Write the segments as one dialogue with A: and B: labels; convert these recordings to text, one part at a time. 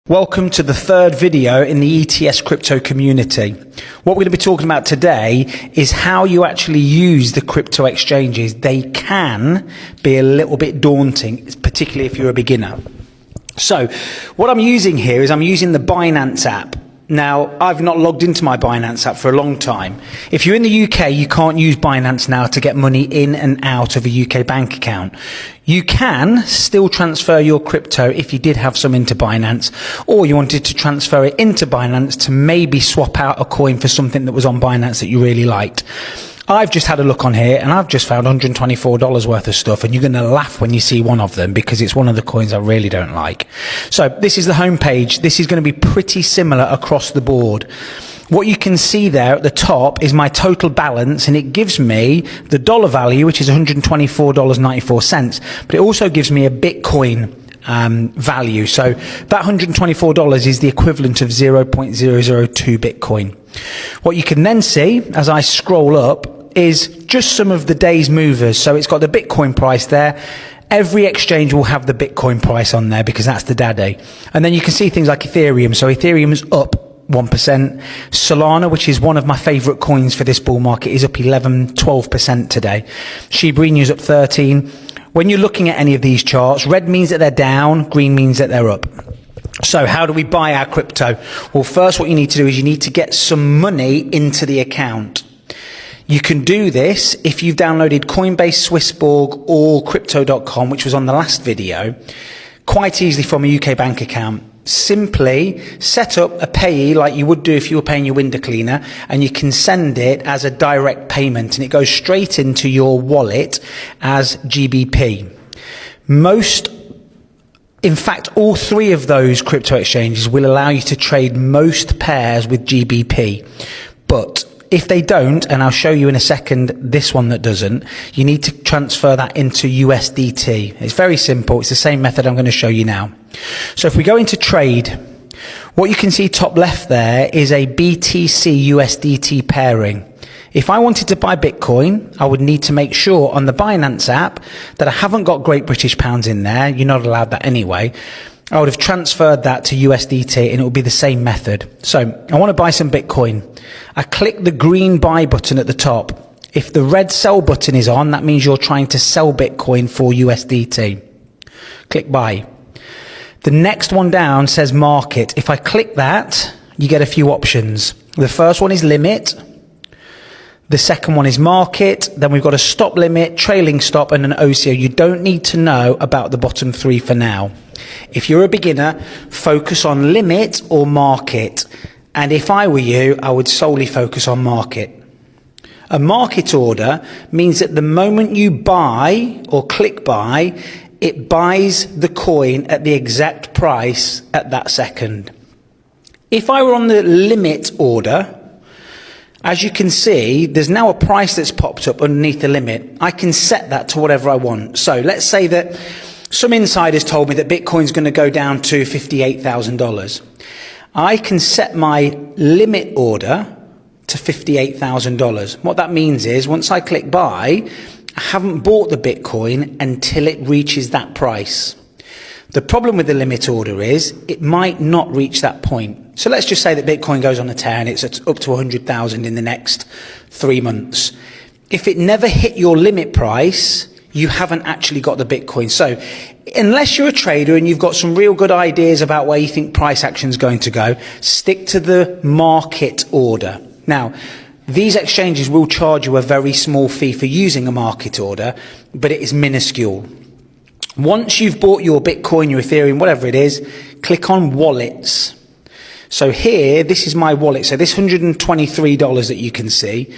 A: Welcome to the third video in the ETS crypto community. What we're going to be talking about today is how you actually use the crypto exchanges. They can be a little bit daunting, particularly if you're a beginner. So what I'm using here is I'm using the Binance app. Now, I've not logged into my Binance app for a long time. If you're in the UK, you can't use Binance now to get money in and out of a UK bank account. You can still transfer your crypto if you did have some into Binance, or you wanted to transfer it into Binance to maybe swap out a coin for something that was on Binance that you really liked. I've just had a look on here and I've just found $124 worth of stuff, and you're going to laugh when you see one of them because it's one of the coins I really don't like. So this is the home page. This is going to be pretty similar across the board. What you can see there at the top is my total balance, and it gives me the dollar value, which is $124.94, but it also gives me a Bitcoin value. So that $124 is the equivalent of 0.002 Bitcoin. What you can then see as I scroll up is just some of the day's movers. So it's got the Bitcoin price there. Every exchange will have the Bitcoin price on there because that's the daddy. And then you can see things like Ethereum. So Ethereum is up 1%. Solana, which is one of my favorite coins for this bull market, is up 12% today. Shiba Inu is up 13. When you're looking at any of these charts, red means that they're down, green means that they're up. So how do we buy our crypto? Well, first what you need to do is you need to get some money into the account. You can do this if you've downloaded Coinbase, Swissborg or Crypto.com, which was on the last video, quite easily from a UK bank account. Simply set up a payee like you would do if you were paying your window cleaner, and you can send it as a direct payment and it goes straight into your wallet as GBP. In fact, all three of those crypto exchanges will allow you to trade most pairs with GBP. But if they don't, and I'll show you in a second this one that doesn't, you need to transfer that into USDT. It's very simple. It's the same method I'm going to show you now. So if we go into trade, what you can see top left there is a BTC USDT pairing. If I wanted to buy Bitcoin, I would need to make sure on the Binance app that I haven't got Great British Pounds in there. You're not allowed that anyway. I would have transferred that to USDT and it would be the same method. So I want to buy some Bitcoin. I click the green buy button at the top. If the red sell button is on, that means you're trying to sell Bitcoin for USDT. Click buy. The next one down says market. If I click that, you get a few options. The first one is limit. The second one is market. Then we've got a stop limit, trailing stop, and an OCO. You don't need to know about the bottom three for now. If you're a beginner, focus on limit or market. And if I were you, I would solely focus on market. A market order means that the moment you buy or click buy, it buys the coin at the exact price at that second. If I were on the limit order, as you can see, there's now a price that's popped up underneath the limit. I can set that to whatever I want. So let's say that some insiders told me that Bitcoin's going to go down to $58,000. I can set my limit order to $58,000. What that means is once I click buy, I haven't bought the Bitcoin until it reaches that price. The problem with the limit order is it might not reach that point. So let's just say that Bitcoin goes on a tear and it's up to 100,000 in the next 3 months. If it never hit your limit price, you haven't actually got the Bitcoin. So unless you're a trader and you've got some real good ideas about where you think price action is going to go, stick to the market order. Now, these exchanges will charge you a very small fee for using a market order, but it is minuscule. Once you've bought your Bitcoin, your Ethereum, whatever it is, click on wallets. So here, this is my wallet. So this $123 that you can see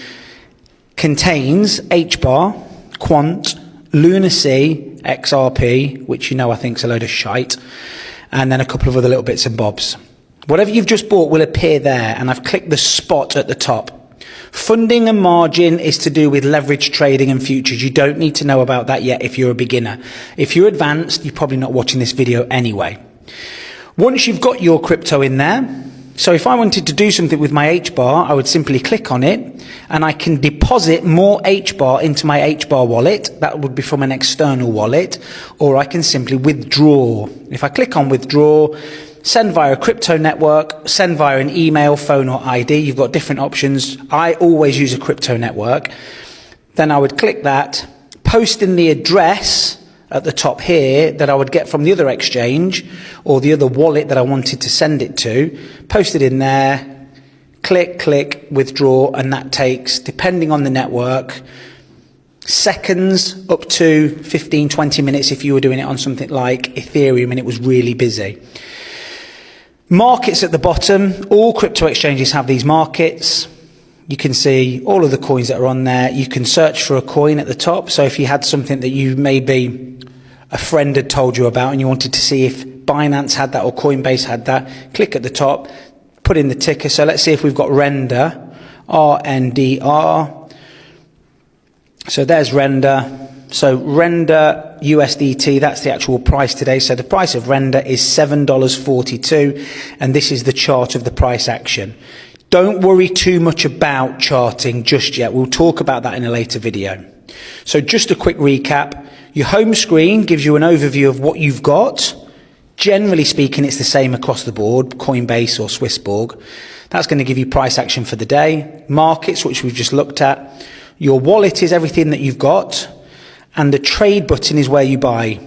A: contains HBAR, Quant, Lunacy, XRP, which you know I think is a load of shite, and then a couple of other little bits and bobs. Whatever you've just bought will appear there, and I've clicked the spot at the top. Funding and margin is to do with leverage trading and futures. You don't need to know about that yet if you're a beginner. If you're advanced, you're probably not watching this video anyway. Once you've got your crypto in there, so if I wanted to do something with my HBAR, I would simply click on it and I can deposit more HBAR into my HBAR wallet. That would be from an external wallet, or I can simply withdraw. If I click on withdraw, send via a crypto network, send via an email, phone or ID. You've got different options. I always use a crypto network. Then I would click that, post in the address at the top here that I would get from the other exchange or the other wallet that I wanted to send it to, post it in there, click, withdraw, and that takes, depending on the network, seconds up to 15, 20 minutes if you were doing it on something like Ethereum and it was really busy. Markets at the bottom, all crypto exchanges have these markets. You can see all of the coins that are on there. You can search for a coin at the top. So if you had something that you maybe a friend had told you about and you wanted to see if Binance had that or Coinbase had that, click at the top, put in the ticker. So let's see if we've got Render, RNDR. So there's Render. So Render USDT, that's the actual price today. So the price of Render is $7.42, and this is the chart of the price action. Don't worry too much about charting just yet. We'll talk about that in a later video. So just a quick recap. Your home screen gives you an overview of what you've got. Generally speaking, it's the same across the board, Coinbase or Swissborg. That's going to give you price action for the day. Markets, which we've just looked at. Your wallet is everything that you've got. And the trade button is where you buy.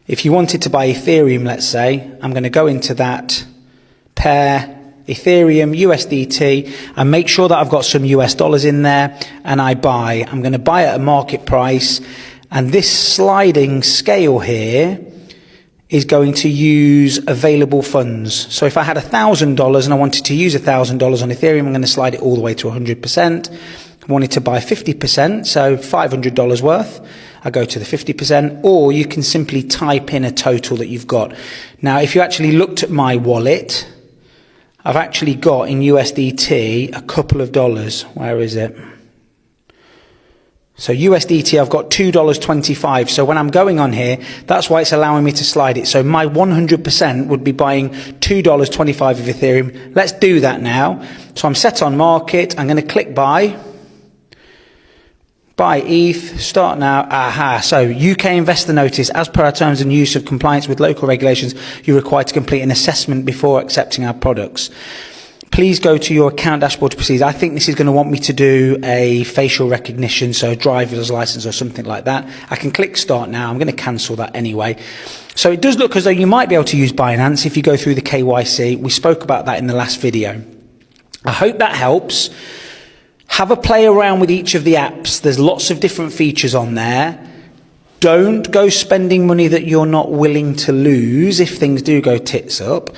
A: If you wanted to buy Ethereum, let's say, I'm going to go into that pair, Ethereum, USDT, and make sure that I've got some US dollars in there, and I buy. I'm going to buy at a market price, and this sliding scale here is going to use available funds. So if I had $1,000 and I wanted to use $1,000 on Ethereum, I'm going to slide it all the way to 100%. I wanted to buy 50%, so $500 worth. I go to the 50%, or you can simply type in a total that you've got. Now, if you actually looked at my wallet, I've actually got in USDT a couple of dollars. Where is it? So USDT, I've got $2.25. So when I'm going on here, that's why it's allowing me to slide it. So my 100% would be buying $2.25 of Ethereum. Let's do that now. So I'm set on market. I'm going to click buy. Buy ETH, start now. Aha. So UK investor notice, as per our terms and use of compliance with local regulations, you're required to complete an assessment before accepting our products. Please go to your account dashboard to proceed. I think this is going to want me to do a facial recognition, so a driver's license or something like that. I can click start now. I'm going to cancel that anyway. So it does look as though you might be able to use Binance if you go through the KYC. We spoke about that in the last video. I hope that helps. Have a play around with each of the apps. There's lots of different features on there. Don't go spending money that you're not willing to lose if things do go tits up.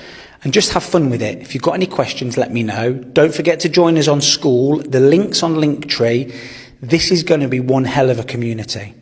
A: And just have fun with it. If you've got any questions, let me know. Don't forget to join us on School. The link's on Linktree. This is going to be one hell of a community.